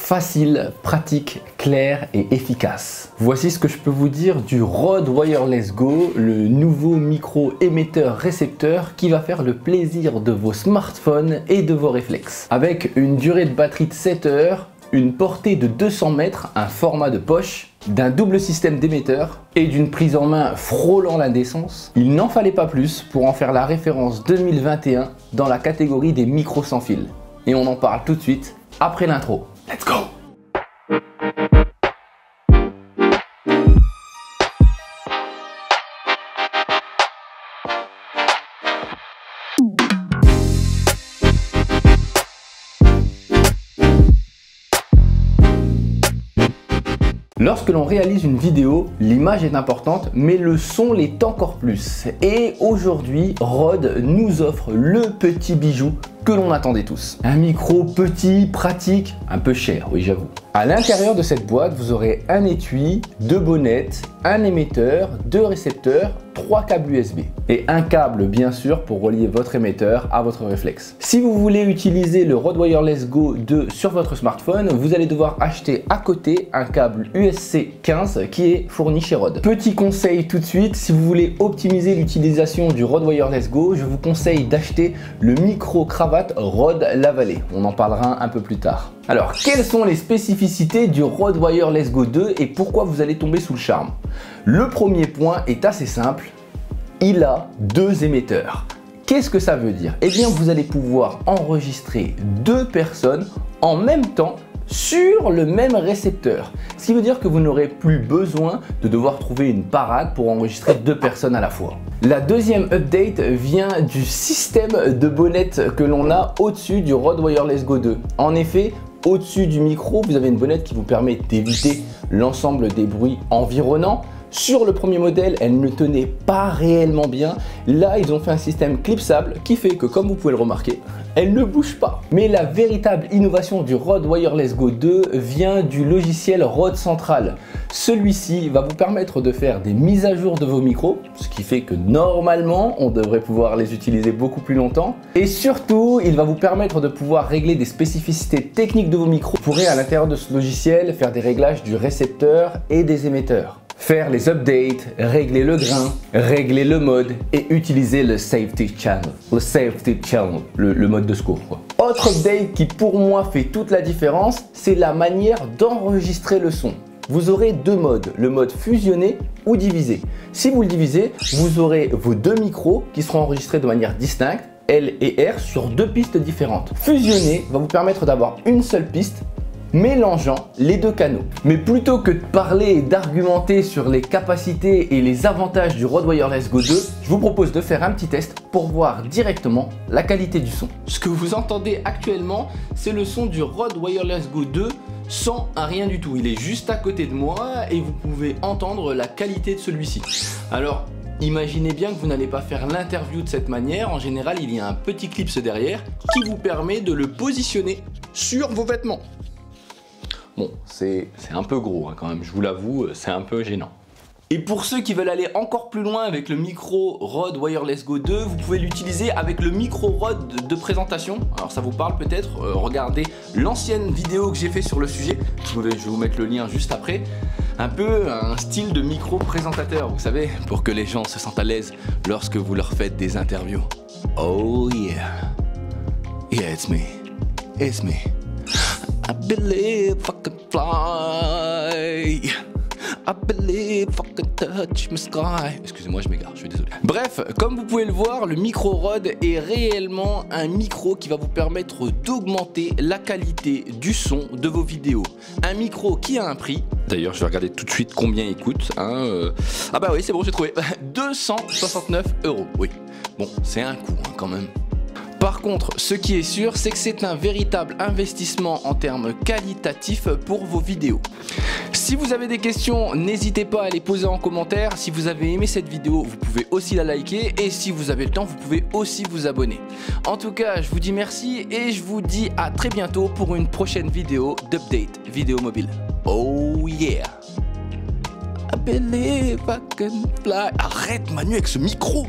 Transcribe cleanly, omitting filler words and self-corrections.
Facile, pratique, clair et efficace. Voici ce que je peux vous dire du Rode Wireless Go, le nouveau micro émetteur-récepteur qui va faire le plaisir de vos smartphones et de vos réflexes. Avec une durée de batterie de 7 heures, une portée de 200 mètres, un format de poche, d'un double système d'émetteurs et d'une prise en main frôlant l'indécence, il n'en fallait pas plus pour en faire la référence 2021 dans la catégorie des micros sans fil. Et on en parle tout de suite après l'intro. Let's go! Lorsque l'on réalise une vidéo, l'image est importante, mais le son l'est encore plus. Et aujourd'hui, Rode nous offre le petit bijou que l'on attendait tous. Un micro petit, pratique, un peu cher, oui j'avoue. À l'intérieur de cette boîte, vous aurez un étui, 2 bonnettes, un émetteur, 2 récepteurs, 3 câbles USB et un câble bien sûr pour relier votre émetteur à votre réflexe. Si vous voulez utiliser le Rode Wireless Go 2 sur votre smartphone, vous allez devoir acheter à côté un câble USB-C 15 qui est fourni chez Rode. Petit conseil tout de suite, si vous voulez optimiser l'utilisation du Rode Wireless Go, je vous conseille d'acheter le micro-cravate Rode Lavalier. On en parlera un peu plus tard. Alors, quelles sont les spécificités du Rode Wireless Go 2 et pourquoi vous allez tomber sous le charme? Le premier point est assez simple, il a 2 émetteurs. Qu'est-ce que ça veut dire? Eh bien, vous allez pouvoir enregistrer 2 personnes en même temps sur le même récepteur. Ce qui veut dire que vous n'aurez plus besoin de devoir trouver une parade pour enregistrer 2 personnes à la fois. La deuxième update vient du système de bonnette que l'on a au-dessus du Rode Wireless Go 2. En effet, au-dessus du micro, vous avez une bonnette qui vous permet d'éviter l'ensemble des bruits environnants. Sur le premier modèle, elle ne tenait pas réellement bien. Là, ils ont fait un système clipsable qui fait que, comme vous pouvez le remarquer, elle ne bouge pas. Mais la véritable innovation du Rode Wireless Go 2 vient du logiciel Rode Central. Celui-ci va vous permettre de faire des mises à jour de vos micros, ce qui fait que normalement, on devrait pouvoir les utiliser beaucoup plus longtemps. Et surtout, il va vous permettre de pouvoir régler des spécificités techniques de vos micros. Vous pourrez à l'intérieur de ce logiciel faire des réglages du récepteur et des émetteurs. Faire les updates, régler le grain, régler le mode et utiliser le safety channel. Le mode de secours quoi. Autre update qui pour moi fait toute la différence, c'est la manière d'enregistrer le son. Vous aurez 2 modes, le mode fusionné ou divisé. Si vous le divisez, vous aurez vos 2 micros qui seront enregistrés de manière distincte, L et R, sur 2 pistes différentes. Fusionné va vous permettre d'avoir une seule piste mélangeant les 2 canaux. Mais plutôt que de parler et d'argumenter sur les capacités et les avantages du Rode Wireless Go 2, je vous propose de faire un petit test pour voir directement la qualité du son. Ce que vous entendez actuellement, c'est le son du Rode Wireless Go 2 sans rien du tout. Il est juste à côté de moi et vous pouvez entendre la qualité de celui-ci. Alors, imaginez bien que vous n'allez pas faire l'interview de cette manière. En général, il y a un petit clip derrière qui vous permet de le positionner sur vos vêtements. Bon, c'est un peu gros hein, quand même, je vous l'avoue, c'est un peu gênant. Et pour ceux qui veulent aller encore plus loin avec le micro Rode Wireless Go 2, vous pouvez l'utiliser avec le micro Rode de présentation. Alors ça vous parle peut-être, regardez l'ancienne vidéo que j'ai fait sur le sujet, je vais vous mettre le lien juste après. Un peu un style de micro présentateur, vous savez, pour que les gens se sentent à l'aise lorsque vous leur faites des interviews. Oh yeah, yeah it's me, I believe I can fly. I believe I can touch my sky. Excusez-moi, je m'égare, je suis désolé. Bref, comme vous pouvez le voir, le micro Rode est réellement un micro qui va vous permettre d'augmenter la qualité du son de vos vidéos. Un micro qui a un prix. D'ailleurs, je vais regarder tout de suite combien il coûte. Hein, Ah bah oui, c'est bon, j'ai trouvé. 269 €. Oui. Bon, c'est un coût hein, quand même. Par contre, ce qui est sûr, c'est que c'est un véritable investissement en termes qualitatifs pour vos vidéos. Si vous avez des questions, n'hésitez pas à les poser en commentaire. Si vous avez aimé cette vidéo, vous pouvez aussi la liker. Et si vous avez le temps, vous pouvez aussi vous abonner. En tout cas, je vous dis merci et je vous dis à très bientôt pour une prochaine vidéo d'update vidéo mobile. Oh yeah! I believe I can fly. Arrête Manu avec ce micro!